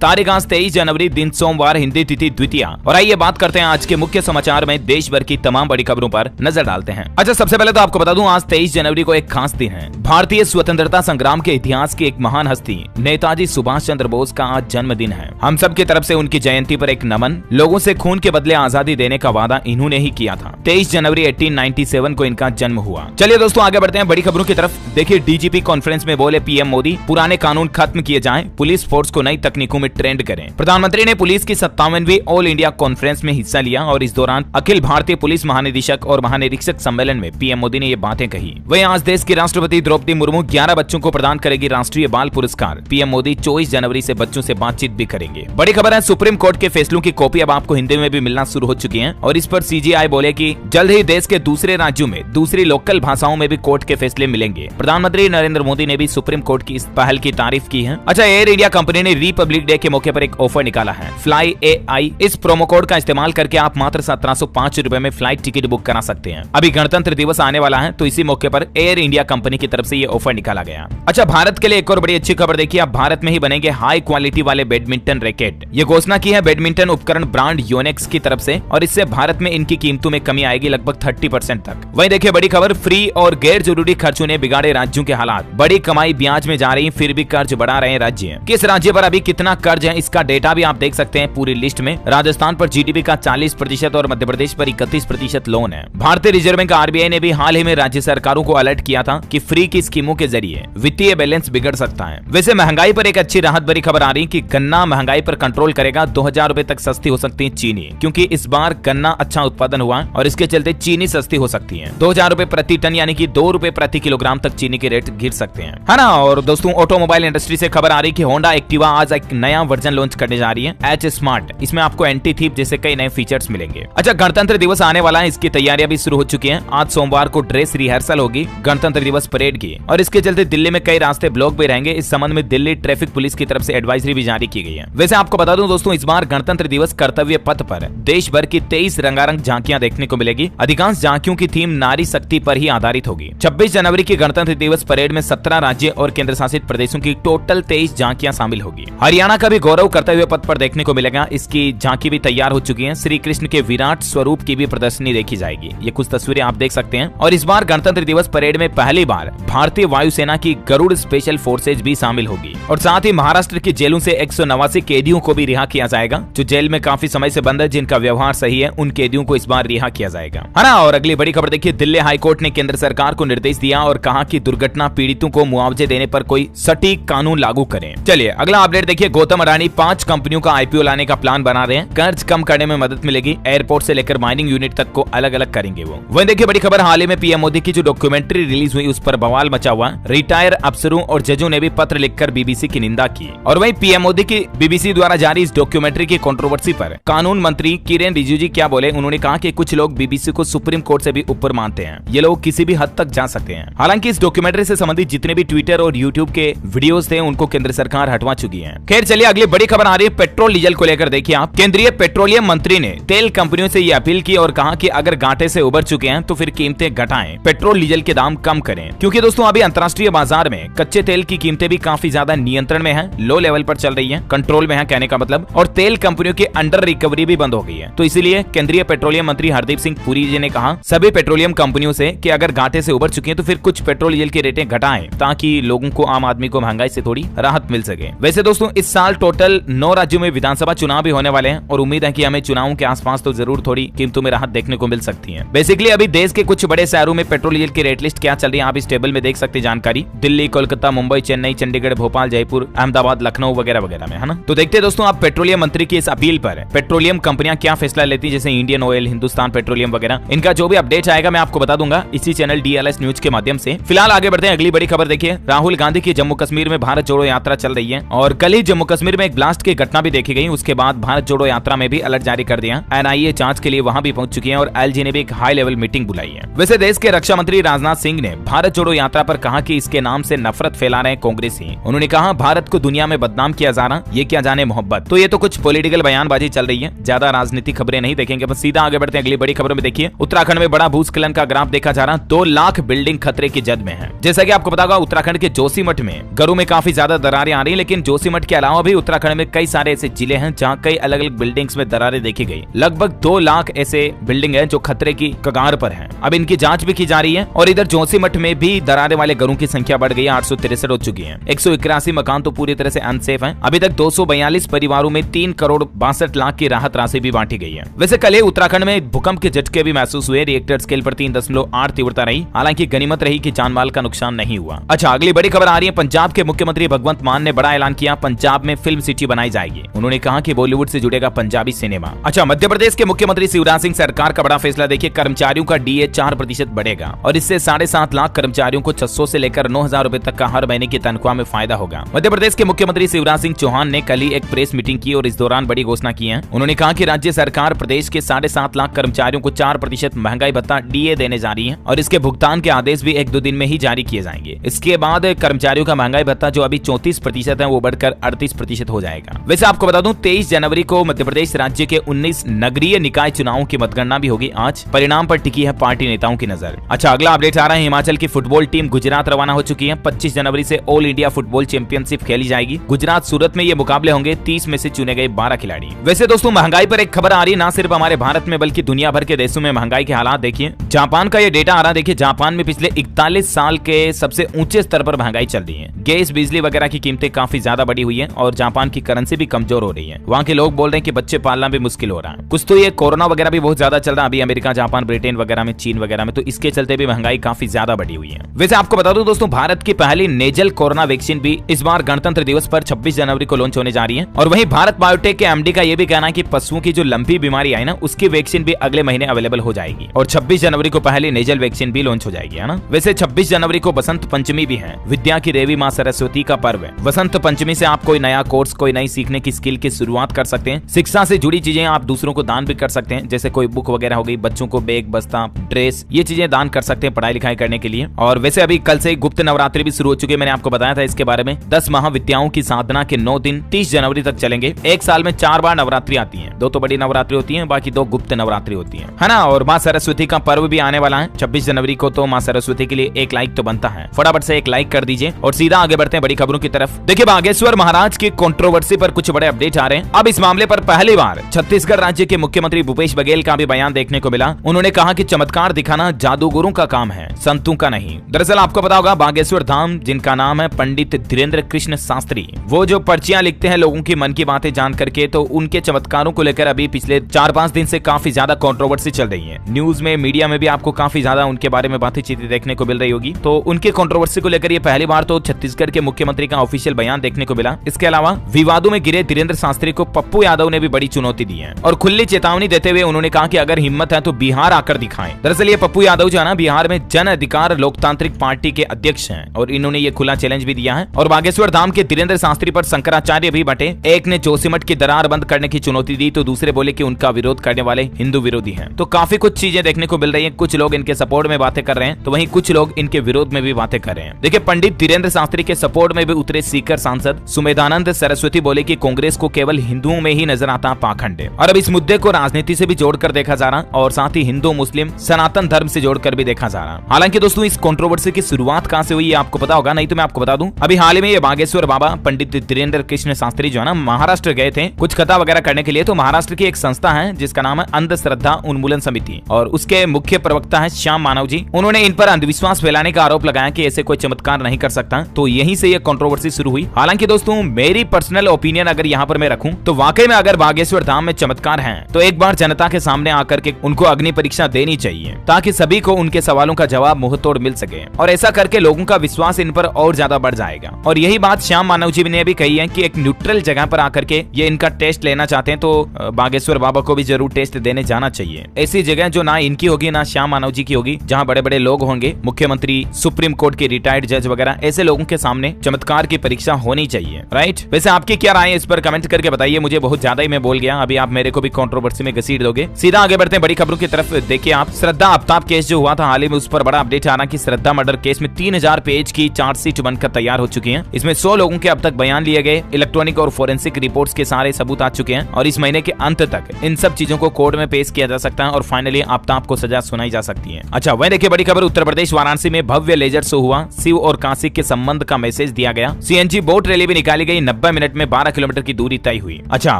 तारीख आज 23 जनवरी, दिन सोमवार, हिंदी तिथि द्वितीया। और आइए बात करते हैं आज के मुख्य समाचार में देश भर की तमाम बड़ी खबरों पर नजर डालते हैं। अच्छा, सबसे पहले तो आपको बता दूं, आज 23 जनवरी को एक खास दिन है। भारतीय स्वतंत्रता संग्राम के इतिहास की एक महान हस्ती नेताजी सुभाष चंद्र बोस का आज जन्मदिन है। हम सब की तरफ से उनकी जयंती पर एक नमन। लोगों से खून के बदले आजादी देने का वादा इन्होंने ही किया था। 23 जनवरी 1897 को इनका जन्म हुआ। चलिए दोस्तों, आगे बढ़ते हैं बड़ी खबरों की तरफ। देखिए, डीजीपी कॉन्फ्रेंस में बोले पीएम मोदी, पुराने कानून खत्म किए जाएं, पुलिस फोर्स को नई तकनीकों में ट्रेंड करें। प्रधानमंत्री ने पुलिस की 57वीं ऑल इंडिया कॉन्फ्रेंस में हिस्सा लिया और इस दौरान अखिल भारतीय पुलिस महानिदेशक और महानिरीक्षक सम्मेलन में पीएम मोदी ने ये बातें कही। वहीं आज देश की राष्ट्रपति द्रौपदी मुर्मू 11 बच्चों को प्रदान करेगी राष्ट्रीय बाल पुरस्कार। पीएम मोदी 24 जनवरी से बच्चों से बातचीत भी करेंगे। बड़ी खबर है, सुप्रीम कोर्ट के फैसलों की कॉपी अब आपको हिंदी में भी मिलना शुरू हो चुकी है और इस पर सीजीआई बोले कि जल्द ही देश के दूसरे राज्यों में दूसरी लोकल भाषाओं में भी कोर्ट के फैसले मिलेंगे। प्रधानमंत्री नरेंद्र मोदी ने भी सुप्रीम कोर्ट की इस पहल की तारीफ की है। अच्छा, एयर इंडिया कंपनी ने रिपब्लिक डे के मौके पर एक ऑफर निकाला है, फ्लाई AI। इस प्रोमो कोड का इस्तेमाल करके आप मात्र 1705 रुपए में फ्लाइट टिकट बुक करा सकते हैं। अभी गणतंत्र दिवस आने वाला है, तो इसी मौके पर एयर इंडिया कंपनी की तरफ से ये ऑफर निकाला गया। अच्छा, भारत के लिए एक और बड़ी अच्छी खबर देखिए, अब भारत में ही बनेंगे हाई क्वालिटी वाले बैडमिंटन रैकेट। ये घोषणा की है बैडमिंटन उपकरण ब्रांड योनेक्स की तरफ से और इससे भारत में इनकी कीमतों में कमी आएगी लगभग 30% तक। वहीं देखिए बड़ी खबर, फ्री और गैर जरूरी खर्चों ने बिगाड़े राज्यों के हालात। बड़ी कमाई ब्याज में जा रही, फिर भी कर्ज बढ़ा रहे राज्य। किस राज्य पर अभी कितना कर्ज है, इसका डेटा भी आप देख सकते हैं पूरी लिस्ट में। राजस्थान पर जीडीपी का 40% और मध्य प्रदेश पर 31% लोन है। भारतीय रिजर्व बैंक आरबीआई ने भी हाल ही में राज्य सरकारों को अलर्ट किया था कि फ्री की स्कीमों के जरिए वित्तीय बैलेंस बिगड़ सकता है। वैसे महंगाई पर एक अच्छी राहत भरी खबर आ रही कि गन्ना महंगाई पर कंट्रोल करेगा। 2000 रुपए तक सस्ती हो सकती है चीनी, क्योंकि इस बार गन्ना अच्छा उत्पादन हुआ और इसके चलते चीनी सस्ती हो सकती है। 2000 रुपए प्रति टन यानी कि 2 रुपए प्रति किलोग्राम तक चीनी के रेट गिर सकते हैं, है ना। और दोस्तों, ऑटोमोबाइल इंडस्ट्री से खबर आ रही कि होंडा एक्टिवा आज एक नया वर्जन लॉन्च करने जा रही है, एच स्मार्ट। इसमें आपको एंटी थीफ जैसे कई नए फीचर्स मिलेंगे। अच्छा, गणतंत्र दिवस आने वाला है, इसकी तैयारियां भी शुरू हो चुकी हैं। आज सोमवार को ड्रेस रिहर्सल होगी गणतंत्र दिवस परेड की और इसके चलते दिल्ली में कई रास्ते ब्लॉक भी रहेंगे। इस संबंध में दिल्ली ट्रैफिक पुलिस की तरफ से एडवाइजरी भी जारी की गई है। वैसे आपको बता दूं दोस्तों, इस बार गणतंत्र दिवस कर्तव्य पथ पर देश भर की 23 रंगारंग झांकियां देखने को मिलेगी। अधिकांश झांकियों की थीम नारी शक्ति पर ही आधारित होगी। 26 जनवरी की गणतंत्र दिवस परेड में 17 राज्य और केंद्र शासित प्रदेशों की टोटल 23 झांकियां शामिल होगी। हरियाणा का भी गौरव कर्तव्य पथ पर देखने को मिलेगा। इसकी झांकी भी तैयार हो चुकी है। श्री कृष्ण के विराट स्वरूप की भी प्रदर्शनी देखी जाएगी। ये कुछ तस्वीरें आप देख सकते हैं। और इस बार गणतंत्र दिवस परेड में पहली बार भारतीय वायुसेना की गरुड़ स्पेशल फोर्सेज भी शामिल होगी और साथ ही महाराष्ट्र की जेलों से 189 कैदियों को भी रिहा किया जाएगा। जो जेल में काफी समय से बंद है, जिनका व्यवहार सही है, उन कैदियों को इस बार रिहा किया जाएगा, है ना। और अगली बड़ी खबर देखिए, दिल्ली हाईकोर्ट ने केंद्र सरकार को निर्देश दिया और कहा कि दुर्घटना पीड़ितों को मुआवजे देने पर कोई सटीक कानून लागू करें। चलिए अगला अपडेट देखिए, गौतम अडानी 5 कंपनियों का IPO लाने का प्लान बना रहे हैं। कर्ज कम करने में मदद मिलेगी। एयरपोर्ट से लेकर माइनिंग यूनिट तक को अलग अलग करेंगे वो। वहीं देखिए बड़ी खबर, हाल ही में पीएम मोदी की जो डॉक्यूमेंट्री रिलीज हुई उस पर बवाल मचा हुआ। रिटायर अफसरों और जजों ने भी पत्र लिखकर बीबीसी की निंदा की। और वहीं पीएम मोदी की बीबीसी द्वारा जारी इस डॉक्यूमेंट्री की कंट्रोवर्सी पर कानून मंत्री किरेन रिजिजू क्या बोले, उन्होंने कहा कि कुछ लोग बीबीसी को सुप्रीम कोर्ट से भी ऊपर मानते हैं। ये लोग किसी भी हद तक जा सकते हैं। हालांकि इस डॉक्यूमेंट्री से संबंधित जितने भी ट्विटर और यूट्यूब के वीडियोस थे, उनको केंद्र सरकार हटवा चुकी है। खैर चलिए अगली बड़ी खबर आ रही है पेट्रोल डीजल को लेकर। देखिए आप, केंद्रीय पेट्रोलियम मंत्री ने तेल कंपनियों से ये अपील की और कहा कि अगर घाटे से उबर चुके हैं तो फिर कीमतें घटाएं, पेट्रोल डीजल के दाम कम करें। क्योंकि दोस्तों अभी अंतर्राष्ट्रीय बाजार में कच्चे तेल की कीमतें भी काफी ज्यादा नियंत्रण में है, लो लेवल पर चल रही है, कंट्रोल में है कहने का मतलब। और तेल कंपनियों की अंडर रिकवरी भी बंद हो गई है। तो इसीलिए केंद्रीय पेट्रोलियम मंत्री हरदीप सिंह पुरी जी ने कहा सभी पेट्रोलियम कंपनियों से कि अगर घाटे से उबर चुकी है तो फिर कुछ पेट्रोल डीजल की रेटें घटाएं, ताकि लोगों को, आम आदमी को महंगाई से थोड़ी राहत मिल सके। वैसे दोस्तों इस साल टोटल 9 राज्यों में विधानसभा चुनाव भी होने वाले हैं और उम्मीद है कि हमें चुनावों के आसपास तो जरूर थोड़ी कीमतों में राहत देखने को मिल सकती है। बेसिकली अभी देश के कुछ बड़े शहरों में पेट्रोल डीजल की रेट लिस्ट क्या चल रही है, आप इस टेबल में देख सकते हैं जानकारी। दिल्ली, कोलकाता, मुंबई, चेन्नई, चंडीगढ़, भोपाल, जयपुर, अहमदाबाद, लखनऊ वगैरह वगैरह में, है ना। तो देखते हैं दोस्तों आप पेट्रोलियम मंत्री की इस अपील पर पेट्रोलियम कंपनियां क्या फैसला लेती है, जैसे इंडियन ऑयल, हिंदुस्तान पेट्रोलियम वगैरह। इनका जो भी अपडेट आएगा मैं आपको बता दूंगा इसी चैनल DLS न्यूज के माध्यम से। फिलहाल आगे बढ़ते हैं, अगली बड़ी खबर देखिए, राहुल गांधी की जम्मू कश्मीर में भारत जोड़ो यात्रा चल रही है और कल ही जम्मू कश्मीर में एक ब्लास्ट की घटना भी देखी गई। उसके बाद भारत जोड़ो यात्रा में भी अलर्ट जारी कर दिया। NIA जांच के लिए वहां भी पहुंच चुकी है और LG ने भी एक हाई लेवल मीटिंग बुलाई है। वैसे देश के रक्षा मंत्री राजनाथ सिंह ने भारत जोड़ो यात्रा पर कहा कि इसके नाम से नफरत फैला रहे कांग्रेसी। उन्होंने कहा भारत को दुनिया में बदनाम किया जा रहा, ये क्या जाने मोहब्बत। तो ये तो कुछ पॉलिटिकल बयानबाजी चल रही है, ज्यादा राजनीतिक खबरें नहीं देखेंगे, बस सीधा आगे बढ़ते हैं अगली बड़ी खबरों में। देखिए उत्तराखंड में बड़ा भूस्खलन का ग्राफ देखा जा रहा, 2 लाख बिल्डिंग खतरे की जद में है। जैसा कि आपको पता होगा उत्तराखंड के जोशीमठ में घरों में काफी ज्यादा दरारें आ रही है, लेकिन जोशीमठ के अलावा भी अभी उत्तराखंड में कई सारे ऐसे जिले हैं जहां कई अलग अलग बिल्डिंग्स में दरारें देखी गई। लगभग 2 लाख ऐसे बिल्डिंग है जो खतरे की कगार पर हैं। अब इनकी जांच भी की जा रही है। और इधर जोशीमठ में भी दरारे वाले घरों की संख्या बढ़ गई है, 863 हो चुकी है। 181 मकान तो पूरी तरह से अनसेफ हैं। अभी तक 242 परिवारों में 3 करोड़ 62 लाख की राहत राशि भी बांटी गई है। वैसे कल ही उत्तराखंड में भूकंप के झटके भी महसूस हुए। रिएक्टर स्केल पर 3.8 तीव्रता रही। हालांकि गनीमत रही कि जानमाल का नुकसान नहीं हुआ। अच्छा, अगली बड़ी खबर आ रही है। पंजाब के मुख्यमंत्री भगवंत मान ने बड़ा ऐलान किया, पंजाब में फिल्म सिटी बनाई जाएगी। उन्होंने कहा कि बॉलीवुड से जुड़ेगा पंजाबी सिनेमा। अच्छा, मध्य प्रदेश के मुख्यमंत्री शिवराज सिंह सरकार का बड़ा फैसला देखिए। कर्मचारियों का डीए 4% बढ़ेगा और इससे 7.5 लाख कर्मचारियों को 600 से लेकर 9,000 रुपए तक का हर महीने की तनख्वाह में फायदा होगा। मध्य प्रदेश के मुख्यमंत्री शिवराज सिंह चौहान ने कल ही एक प्रेस मीटिंग की और इस दौरान बड़ी घोषणा की है। उन्होंने कहा कि राज्य सरकार प्रदेश के 7.5 लाख कर्मचारियों को 4% महंगाई भत्ता डीए देने जा रही है और इसके भुगतान के आदेश भी 1-2 दिन में ही जारी किए जाएंगे। इसके बाद कर्मचारियों का महंगाई भत्ता जो अभी 34% है वो बढ़कर 38% हो जाएगा। वैसे आपको बता दूं 23 जनवरी को मध्य प्रदेश राज्य के 19 नगरीय निकाय चुनावों की मतगणना भी होगी। आज परिणाम पर टिकी है पार्टी नेताओं की नजर। अच्छा, अगला अपडेट आ रहा है। हिमाचल की फुटबॉल टीम गुजरात रवाना हो चुकी है। 25 जनवरी से ऑल इंडिया फुटबॉल चैंपियनशिप खेली जाएगी। गुजरात सूरत में ये मुकाबले होंगे। 30 में से चुने गए 12 खिलाड़ी। वैसे दोस्तों महंगाई पर एक खबर आ रही है, ना सिर्फ हमारे भारत में बल्कि दुनिया भर के देशों में महंगाई के हालात देखिए। जापान का ये डेटा आ रहा है। देखिए जापान में पिछले 41 साल के सबसे ऊंचे स्तर पर महंगाई चल रही है। गैस, बिजली वगैरह की कीमतें काफी ज्यादा बढ़ी हुई है और जापान की करेंसी भी कमजोर हो रही है। वहाँ के लोग बोल रहे हैं कि बच्चे पालना भी मुश्किल हो रहा है। कुछ तो ये कोरोना वगैरह भी बहुत ज्यादा चल रहा है अभी अमेरिका, जापान, ब्रिटेन वगैरह में, चीन वगैरह में, तो इसके चलते भी महंगाई काफी ज्यादा बढ़ी हुई है। वैसे आपको बता दूं दोस्तों भारत की पहली नेजल कोरोना वैक्सीन भी इस बार गणतंत्र दिवस पर 26 जनवरी को लॉन्च होने जा रही है। और वहीं भारत बायोटेक के एमडी का ये भी कहना है कि पशुओं की जो लंबी बीमारी आई ना उसकी वैक्सीन भी अगले महीने अवेलेबल हो जाएगी और 26 जनवरी को पहली नेजल वैक्सीन भी लॉन्च हो जाएगी, है ना। वैसे 26 जनवरी को बसंत पंचमी भी है, विद्या की देवी माँ सरस्वती का पर्व है। बसंत पंचमी से आप कोई नया कोर्स, कोई नई सीखने की स्किल की शुरुआत कर सकते हैं। शिक्षा से जुड़ी चीजें आप दूसरों को दान भी कर सकते हैं, जैसे कोई बुक वगैरह हो गई, बच्चों को बैग, बस्ता, ड्रेस, ये चीजें दान कर सकते हैं पढ़ाई लिखाई करने के लिए। और वैसे अभी कल से गुप्त नवरात्रि भी शुरू हो चुके हैं, मैंने आपको बताया था इसके बारे में। 10 महाविद्याओं की साधना के 9 दिन 30 जनवरी तक चलेंगे। एक साल में 4 बार नवरात्रि आती है, 2 तो बड़ी नवरात्रि होती है, बाकी 2 गुप्त नवरात्रि होती है ना। और माँ सरस्वती का पर्व भी आने वाला है 26 जनवरी को, तो माँ सरस्वती के लिए एक लाइक तो बनता है। फटाफट से एक लाइक कर दीजिए और सीधा आगे बढ़ते हैं बड़ी खबरों की तरफ। देखिए बागेश्वर महाराज की कंट्रोवर्सी पर कुछ बड़े अपडेट आ रहे हैं। अब इस मामले पर पहली बार छत्तीसगढ़ राज्य के मुख्यमंत्री भूपेश बघेल का भी बयान देखने को मिला। उन्होंने कहा कि चमत्कार दिखाना जादूगरों का काम है, संतों का नहीं। दरअसल आपको पता होगा बागेश्वर धाम, जिनका नाम है पंडित धीरेन्द्र कृष्ण शास्त्री, वो जो पर्चियां लिखते हैं लोगों की मन की बातें जान करके, तो उनके चमत्कारों को लेकर अभी पिछले 4-5 दिन से काफी ज्यादा कंट्रोवर्सी चल रही है। न्यूज में, मीडिया में भी आपको काफी ज्यादा उनके बारे में बातें चीतें देखने को मिल रही होगी। तो उनके कंट्रोवर्सी को लेकर ये पहली बार तो छत्तीसगढ़ के मुख्यमंत्री का ऑफिशियल बयान देखने को मिला। इसके अलावा विवादों में घिरे धीरेन्द्र शास्त्री को पप्पू यादव ने भी बड़ी चुनौती दी है और खुली चेतावनी देते हुए उन्होंने कहा कि अगर हिम्मत है तो बिहार आकर दिखाएं। दरअसल ये पप्पू यादव जो है ना, बिहार में जन अधिकार लोकतांत्रिक पार्टी के अध्यक्ष हैं और इन्होंने ये खुला चैलेंज भी दिया है। और बागेश्वर धाम के धीरेन्द्र शास्त्री पर शंकराचार्य भी बटे। एक ने जोशीमठ की दरार बंद करने की चुनौती दी तो दूसरे बोले कि उनका विरोध करने वाले हिंदू विरोधी हैं। तो काफी कुछ चीजें देखने को मिल रही है। कुछ लोग इनके सपोर्ट में बातें कर रहे हैं तो वहीं कुछ लोग इनके विरोध में भी बातें कर रहे हैं। देखिए पंडित धीरेन्द्र शास्त्री के सपोर्ट में भी उतरे सीकर सांसद सुमेधानंद सरस्वती बोले कि कांग्रेस को केवल हिंदुओं में ही नजर आता पाखंड है और अब इस मुद्दे को राजनीति से भी जोड़कर देखा जा रहा और साथ ही हिंदू मुस्लिम सनातन धर्म से जोड़कर भी देखा जा रहा। हालांकि दोस्तों इस कंट्रोवर्सी की शुरुआत कहां से हुई ये आपको पता होगा, नहीं तो मैं आपको बता दूं। अभी हाल ही में ये बागेश्वर बाबा पंडित धीरेन्द्र कृष्ण शास्त्री जो है ना महाराष्ट्र गए थे कुछ कथा वगैरह करने के लिए। तो महाराष्ट्र की एक संस्था है जिसका नाम है अंधश्रद्धा उन्मूलन समिति और उसके मुख्य प्रवक्ता है श्याम मानव जी। उन्होंने इन पर अंधविश्वास फैलाने का आरोप लगाया कि ऐसे कोई चमत्कार नहीं कर सकता। तो यहीं से ये कंट्रोवर्सी शुरू हुई। हालांकि दोस्तों मेरी पर्सनल ओपिनियन अगर यहाँ पर मैं रखूं तो वाकई में अगर बागेश्वर धाम में चमत्कार है तो एक बार जनता के सामने आकर के उनको अग्नि परीक्षा देनी चाहिए ताकि सभी को उनके सवालों का जवाब मुंहतोड़ मिल सके और ऐसा करके लोगों का विश्वास इन पर और ज्यादा बढ़ जाएगा। और यही बात श्याम मानव जी ने भी कही है कि एक न्यूट्रल जगह पर आकर के ये इनका टेस्ट लेना चाहते हैं तो बागेश्वर बाबा को भी जरूर टेस्ट देने जाना चाहिए। ऐसी जगह जो ना इनकी होगी ना श्याम मानव जी की होगी, जहाँ बड़े बड़े लोग होंगे, मुख्यमंत्री, सुप्रीम कोर्ट के रिटायर्ड जज वगैरह, ऐसे लोगों के सामने चमत्कार की परीक्षा होनी चाहिए। राइट। वैसे आपकी क्या राय है इस पर कमेंट करके बताइए। मुझे बहुत ज्यादा ही मैं बोल गया, अभी आप मेरे को भी कंट्रोवर्सी में घसीट दोगे। सीधा आगे बढ़ते हैं बड़ी खबरों की तरफ। देखिए आप श्रद्धा आफ्ताब केस जो हुआ था हाल ही में, उस पर बड़ा अपडेट आ रहा कि श्रद्धा मर्डर केस में 3000 पेज की चार्जशीट बनकर तैयार हो चुकी है। इसमें 100 लोगों के अब तक बयान लिए गए, इलेक्ट्रॉनिक और फोरेंसिक रिपोर्ट्स के सारे सबूत आ चुके हैं और इस महीने के अंत तक इन सब चीजों को कोर्ट में पेश किया जा सकता है और फाइनली आफ्ताब को सजा सुनाई जा सकती है। अच्छा वही देखिए बड़ी खबर, उत्तर प्रदेश वाराणसी में भव्य लेजर शो हुआ। शिव और काशी के संबंध का मैसेज दिया गया। सीएनजी बोट रैली भी निकाली गई। 90 मिनट में 12 किलोमीटर की दूरी तय हुई। अच्छा,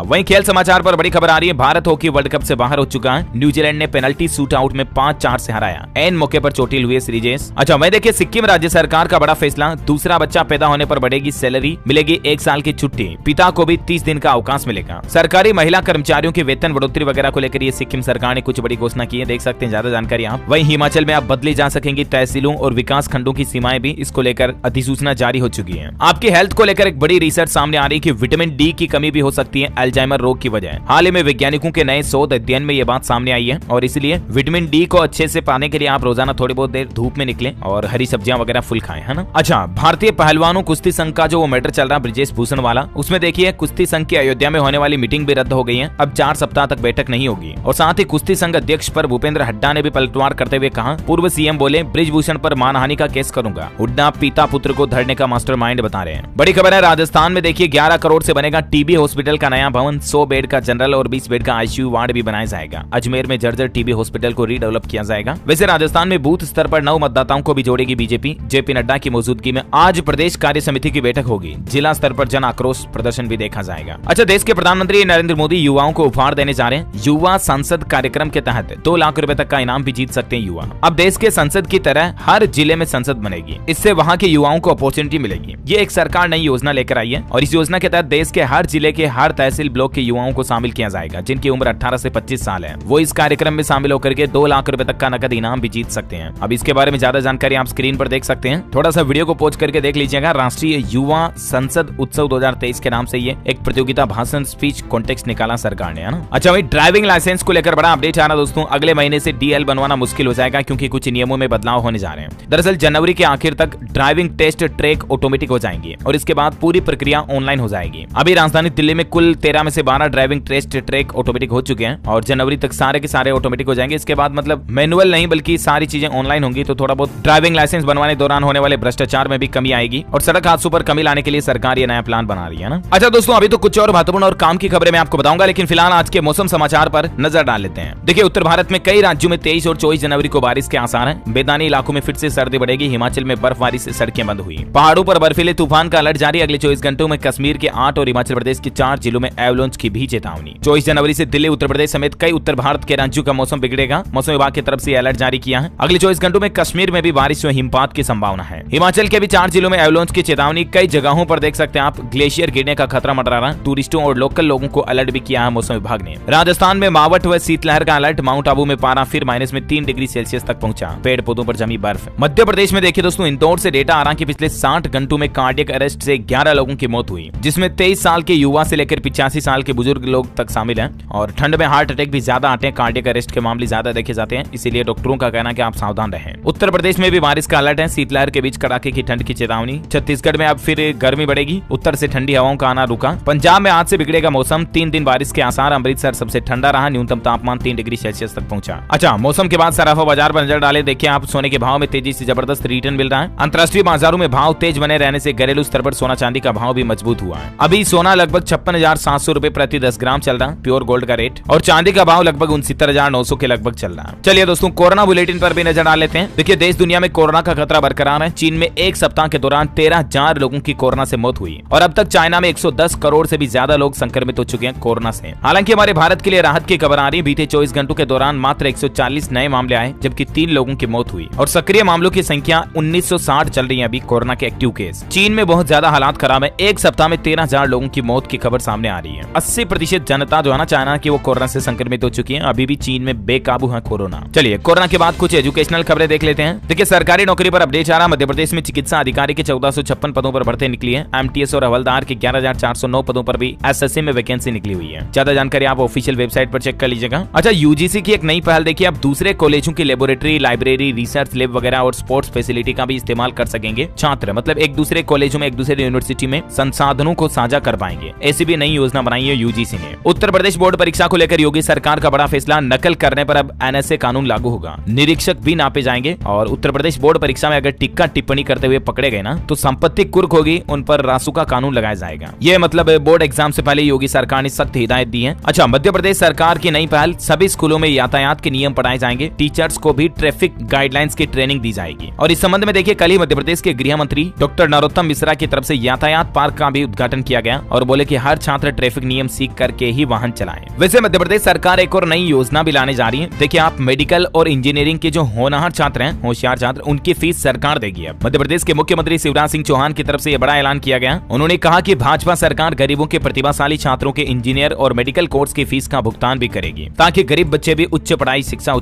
वहीं खेल समाचार पर बड़ी खबर आ रही है। भारत हॉकी वर्ल्ड कप से बाहर हो चुका है। न्यूजीलैंड ने पेनल्टी शूट आउट में 5-4 से हराया। एन मौके पर चोटिल हुए श्रीजेश। अच्छा, वहीं देखिए सिक्किम राज्य सरकार का बड़ा फैसला, दूसरा बच्चा पैदा होने पर बढ़ेगी सैलरी, मिलेगी 1 साल की छुट्टी, पिता को भी 30 दिन का अवकाश मिलेगा। सरकारी महिला कर्मचारियों की वेतन बढ़ोतरी वगैरह को लेकर ये सिक्किम सरकार ने कुछ बड़ी घोषणा की है। देख सकते हैं ज्यादा जानकारी आप। वहीं हिमाचल में अब बदली जा सकेंगी तहसीलों और विकास खंडों की सीमाएं भी, इसको लेकर अधिसूचना जारी हो चुकी है। आपकी हेल्थ को लेकर एक बड़ी रिसर्च सामने आ रही है कि विटामिन डी की कमी भी हो सकती है अल्जाइमर रोग की वजह। हाल ही में वैज्ञानिकों के नए शोध अध्ययन में ये बात सामने आई है और इसलिए विटामिन डी को अच्छे से पाने के लिए आप रोजाना थोड़ी बहुत देर धूप में निकलें और हरी सब्जियां वगैरह फुल खाएं, है ना। अच्छा, भारतीय पहलवानों कुश्ती संघ का जो मैटर चल रहा है ब्रिजेश भूषण वाला, उसमें देखिए कुश्ती संघ की अयोध्या में होने वाली मीटिंग भी रद्द हो गई है। अब 4 सप्ताह तक बैठक नहीं होगी। और साथ ही कुश्ती संघ अध्यक्ष पर भूपेंद्र हुड्डा ने भी पलटवार करते हुए कहा, पूर्व सीएम बोले ब्रिजभूषण पर मानहानि का केस करूंगा। हुड्डा पिता पुत्र को धरने का मास्टरमाइंड बता रहे हैं। बड़ी खबर है, राजस्थान में देखिए 11 करोड़ से बनेगा टीबी हॉस्पिटल का नया भवन, 100 बेड का जनरल और 20 बेड का आईसीयू वार्ड भी बनाया जाएगा। अजमेर में जर्जर टीबी हॉस्पिटल को रीडेवलप किया जाएगा। वैसे राजस्थान में बूथ स्तर पर 9 मतदाताओं को भी जोड़ेगी बीजेपी। जेपी नड्डा की मौजूदगी में आज प्रदेश कार्य समिति की बैठक होगी। जिला स्तर पर जन आक्रोश प्रदर्शन भी देखा जाएगा। अच्छा, देश के प्रधानमंत्री नरेंद्र मोदी युवाओं को उपहार देने जा रहे हैं। युवा संसद कार्यक्रम के तहत 2 लाख रुपए तक का इनाम भी जीत सकते हैं युवा। अब देश के संसद की तरह हर जिले में संसद बनेगी। इससे वहां के युवाओं को अपॉर्चुनिटी मिलेगी। ये एक सरकार नई योजना लेकर आई है और इस योजना के तहत देश के हर जिले के हर तहसील ब्लॉक के युवाओं को शामिल किया जाएगा जिनकी उम्र 18 से 25 साल है। वो इस कार्यक्रम में शामिल होकर के 2 लाख रुपए तक का नकद इनाम भी जीत सकते हैं। अब इसके बारे में ज्यादा जानकारी आप स्क्रीन पर देख सकते हैं। थोड़ा सा वीडियो को पॉज करके देख लीजिएगा। राष्ट्रीय युवा संसद उत्सव 2023 के नाम से ये एक प्रतियोगिता भाषण स्पीच कॉन्टेक्स्ट निकाला सरकार ने, है ना। अच्छा, वही ड्राइविंग लाइसेंस को लेकर बड़ा अपडेट आ रहा दोस्तों। अगले महीने से डीएल बनवाना मुश्किल हो जाएगा क्योंकि कुछ नियमों में बदलाव होने जा रहे हैं। दरअसल जनवरी के आखिर तक ड्राइविंग टेस्ट ट्रैक ऑटोमेटिक हो जाएंगे और इसके बाद पूरी प्रक्रिया ऑनलाइन हो जाएगी। अभी राजधानी दिल्ली में कुल 13 में से 12 ड्राइविंग टेस्ट ट्रैक ऑटोमेटिक हो चुके हैं और जनवरी तक सारे के सारे ऑटोमेटिक हो जाएंगे। इसके बाद मतलब मैनुअल नहीं बल्कि सारी चीजें ऑनलाइन होंगी, तो थोड़ा बहुत ड्राइविंग लाइसेंस बनवाने दौरान होने वाले भ्रष्टाचार में भी कमी आएगी और सड़क हादसों पर कमी लाने के लिए सरकार ये नया प्लान बना रही है ना। अच्छा दोस्तों, अभी तो कुछ और महत्वपूर्ण और काम की खबरें मैं आपको बताऊंगा, लेकिन फिलहाल आज के मौसम समाचार पर नजर डाल लेते हैं। देखिए, उत्तर भारत में कई राज्यों में 23 और 24 जनवरी को बारिश के आसार हैं। मैदानी इलाकों में फिर से सर्दी बढ़ेगी। हिमाचल में बर्फबारी से सड़कें बंद हुई। पहाड़ों पर बर्फीले तूफान का अलर्ट जारी। अगले 24 घंटों में कश्मीर के 8 और हिमाचल प्रदेश के 4 जिलों में एवलांच की भी चेतावनी। 24 जनवरी से दिल्ली, उत्तर प्रदेश समेत कई उत्तर भारत के राज्यों का मौसम बिगड़ेगा। मौसम विभाग की तरफ से अलर्ट जारी किया है। अगले 24 घंटों में कश्मीर में भी बारिश और हिमपात की संभावना है। हिमाचल के भी 4 जिलों में एवलांच की चेतावनी। कई जगहों पर देख सकते हैं आप ग्लेशियर गिरने का खतरा मंडरा रहा। टूरिस्टों और लोकल लोगों को अलर्ट भी किया है मौसम विभाग ने। राजस्थान में मावठ व शीतलहर का अलर्ट। माउंट आबू में पारा फिर -3 डिग्री सेल्सियस तक पहुंचा। पेड़ पौधों पर जमी बर्फ। मध्य प्रदेश में देखिए दोस्तों, इंदौर से डेटा आ रहा कि पिछले 60 घंटों में कार्डियक अरेस्ट से 11 लोगों की मौत हुई, जिसमें 23 साल के युवा से लेकर 85 साल के बुजुर्ग लोग तक शामिल हैं। और ठंड में हार्ट अटैक भी ज्यादा आते हैं। कार्डियक अरेस्ट के मामले ज्यादा देखे जाते हैं, इसीलिए डॉक्टरों का कहना है कि आप सावधान रहें। उत्तर प्रदेश में भी बारिश का अलर्ट है। शीतलहर के बीच कड़ाके की ठंड की चेतावनी। छत्तीसगढ़ में अब फिर गर्मी बढ़ेगी। उत्तर से ठंडी हवाओं का आना रुका। पंजाब में आज से बिगड़ेगा मौसम। 3 दिन बारिश के आसार। अमृतसर सबसे ठंडा रहा। न्यूनतम तापमान 3 डिग्री सेल्सियस तक पहुंचा। अच्छा, मौसम के बाद सराफा बाजार पर नजर डाले। देखिए आप, सोने के भाव में तेजी से जबरदस्त रिटर्न मिल रहा है। अंतर्राष्ट्रीय बाजारों में भाव तेज बने रहने से घरेलू स्तर पर सोना चांदी का भाव भी मजबूत हुआ है। अभी सोना लगभग 56,700 रुपए प्रति 10 ग्राम चल रहा है, प्योर गोल्ड का रेट, और चांदी का भाव लगभग 69,900 के लगभग चल रहा है। चलिए दोस्तों, कोरोना बुलेटिन पर भी नजर डाल लेते हैं। देखिए, देश दुनिया में कोरोना का खतरा बरकरार है। चीन में एक सप्ताह के दौरान 13,000 लोगों की कोरोना से मौत हुई और अब तक चाइना में 110 करोड़ से भी ज्यादा लोग संक्रमित हो चुके हैं कोरोना से। हालांकि हमारे भारत के लिए राहत की खबर आ रही है। बीते 24 घंटों के दौरान मात्र 140 नए मामले आए, जबकि 3 लोगों की मौत हुई और सक्रिय मामलों की संख्या 1960 चल रही है अभी कोरोना के एक्टिव केस। चीन में बहुत ज्यादा हालात खराब है। एक सप्ताह में 13,000 लोगों की मौत की खबर सामने आ रही है। 80% जनता जो है ना चाइना की, वो कोरोना से संक्रमित हो चुकी है। अभी भी चीन में बेकाबू है कोरोना। चलिए, कोरोना के बाद कुछ एजुकेशनल खबरें देख लेते हैं। देखिए, सरकारी नौकरी पर अपडेट आ रहा। मध्य प्रदेश में चिकित्सा अधिकारी के 1456 पदों पर भर्ती निकली है। एमटीएस और हवलदार के 11,409 पदों पर भी एसएससी में वैकेंसी निकली हुई है। ज्यादा जानकारी आप ऑफिशियल वेबसाइट पर चेक कर लीजिएगा। अच्छा, यूजीसी की एक नई पहल देखिए। अब दूसरे कॉलेजों की लेबोरेटरी, लाइब्रेरी, रिसर्च लैब वगैरह और स्पोर्ट्स फैसिलिटी का भी इस्तेमाल कर सकेंगे छात्र। मतलब एक दूसरे कॉलेजों में, एक दूसरे यूनिवर्सिटी में संसाधनों को साझा कर पाएंगे। ऐसी भी नई योजना बनाई है यूजीसी ने। उत्तर प्रदेश बोर्ड परीक्षा को लेकर योगी सरकार का बड़ा फैसला। नकल करने पर अब एनएसए कानून लागू होगा। निरीक्षक भी नापे जाएंगे और उत्तर प्रदेश बोर्ड परीक्षा में अगर टिक्का टिप्पणी करते हुए पकड़े गए ना, तो संपत्ति कुर्क होगी, उन पर रासुका कानून लगाया जाएगा। ये मतलब बोर्ड एग्जाम से पहले योगी सरकार ने सख्त हिदायत दी है। अच्छा, मध्य प्रदेश सरकार की नई पहल। सभी स्कूलों में यातायात के नियम पढ़ाए जाएंगे। टीचर्स को भी ट्रैफिक गाइडलाइंस की ट्रेनिंग दी जाएगी। और इस संबंध में देखिए, कल ही मध्य प्रदेश के गृह मंत्री डॉक्टर नरोत्तम मिश्रा की तरफ से यातायात पार्क का भी उद्घाटन किया गया और बोले कि हर छात्र ट्रैफिक नियम सीख करके ही वाहन चलाएं। वैसे मध्य प्रदेश सरकार एक और नई योजना भी लाने जा रही है। देखिए आप मेडिकल और इंजीनियरिंग के जो होनहार छात्र हैं, होशियार छात्र, उनकी फीस सरकार देगी। अब मध्य प्रदेश के मुख्यमंत्री शिवराज सिंह चौहान की तरफ से यह बड़ा ऐलान किया गया। उन्होंने कहा कि भाजपा सरकार गरीबों के प्रतिभाशाली छात्रों के इंजीनियर और मेडिकल कोर्स की फीस का भुगतान भी करेगी, ताकि गरीब बच्चे भी उच्च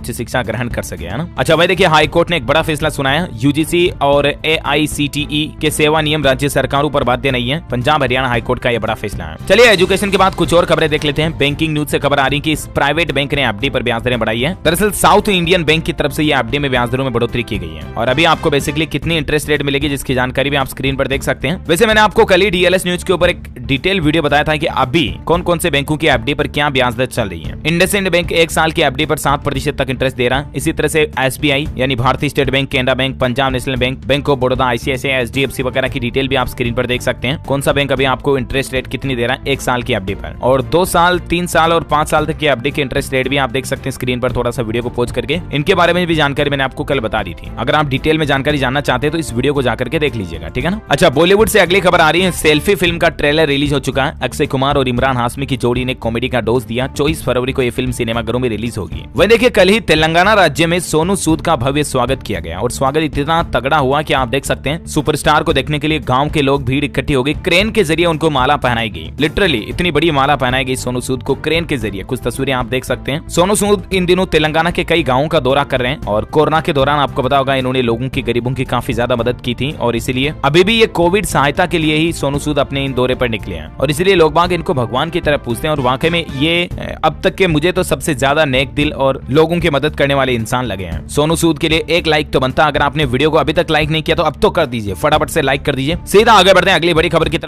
शिक्षा ग्रहण कर सके, है ना। अच्छा भाई देखिए, हाईकोर्ट ने एक बड़ा फैसला सुनाया। यूजीसी और AICTE के सेवा नियम राज्य सरकारों पर बाध्य नहीं है। पंजाब हरियाणा हाईकोर्ट का यह बड़ा फैसला है। चलिए एजुकेशन के बाद कुछ और खबरें देख लेते हैं। बैंकिंग न्यूज से खबर आ रही है कि इस प्राइवेट बैंक ने एफडी पर ब्याज दरें बढ़ाई है। दरअसल साउथ इंडियन बैंक की तरफ से ये एफडी में ब्याज दरों में बढ़ोतरी की गई है और अभी आपको बेसिकली कितनी इंटरेस्ट रेट मिलेगी जिसकी जानकारी भी आप स्क्रीन पर देख सकते हैं। वैसे मैंने आपको कल ही DLS न्यूज के ऊपर एक डिटेल वीडियो बताया था कि अभी कौन कौन से बैंकों की एफडी पर क्या ब्याज दर चल रही है। इंडसइंड बैंक 1 साल की एफडी पर 7% तक इंटरेस्ट दे रहा है। इसी तरह से SBI यानी भारतीय state bank, Canara bank, Punjab national bank, bank of Baroda, ICICI, HDFC वगैरह की डिटेल भी आप स्क्रीन पर देख सकते हैं। कौन सा बैंक अभी आपको इंटरेस्ट रेट कितनी दे रहा है 1 साल की एफडी पर, और 2 साल, 3 साल और 5 साल तक की एफडी के इंटरेस्ट रेट भी आप देख सकते हैं स्क्रीन पर। थोड़ा सा वीडियो को पॉज करके इनके बारे में भी जानकारी मैंने आपको कल बता दी थी। अगर आप डिटेल में जानकारी जानना चाहते हैं तो इस वीडियो को जाकर के देख लीजिएगा, ठीक है ना। अच्छा, बॉलीवुड से अगली खबर आ रही है। सेल्फी फिल्म का ट्रेलर रिलीज हो चुका है। अक्षय कुमार और इमरान हाशमी की जोड़ी ने कॉमेडी का डोज दिया। 24 फरवरी को यह फिल्म सिनेमाघरों में रिलीज होगी। वहीं देखिए, कल ही तेलंगाना राज्य में सोनू सूद का भव्य स्वागत किया गया और स्वागत इतना तगड़ा हुआ कि आप देख सकते हैं सुपरस्टार को देखने के लिए गांव के लोग भीड़ इकट्ठी हो गई। क्रेन के जरिए उनको माला पहनाई गई। लिटरली इतनी बड़ी माला पहनाई गई सोनू सूद को क्रेन के जरिए। कुछ तस्वीरें आप देख सकते हैं। सोनू सूद इन दिनों तेलंगाना के कई गांवों का दौरा कर रहे हैं और कोरोना के दौरान आपको पता होगा इन्होंने लोगों की, गरीबों की काफी ज्यादा मदद की थी और इसीलिए अभी भी ये कोविड सहायता के लिए ही सोनू सूद अपने इन दौरे पर निकले हैं और इसलिए लोग बाग इनको भगवान की तरह पूछते हैं और वाकई में ये अब तक के मुझे तो सबसे ज्यादा नेक दिल और लोगों की मदद करने वाले इंसान लगे हैं। सोनू सूद के लिए एक लाइक तो बनता। अगर आपने वीडियो को अभी तक लाइक नहीं किया तो अब तो कर दीजिए, फटाफट से लाइक कर दीजिए। सीधा आगे बढ़ते हैं अगली बड़ी खबर की तरफ।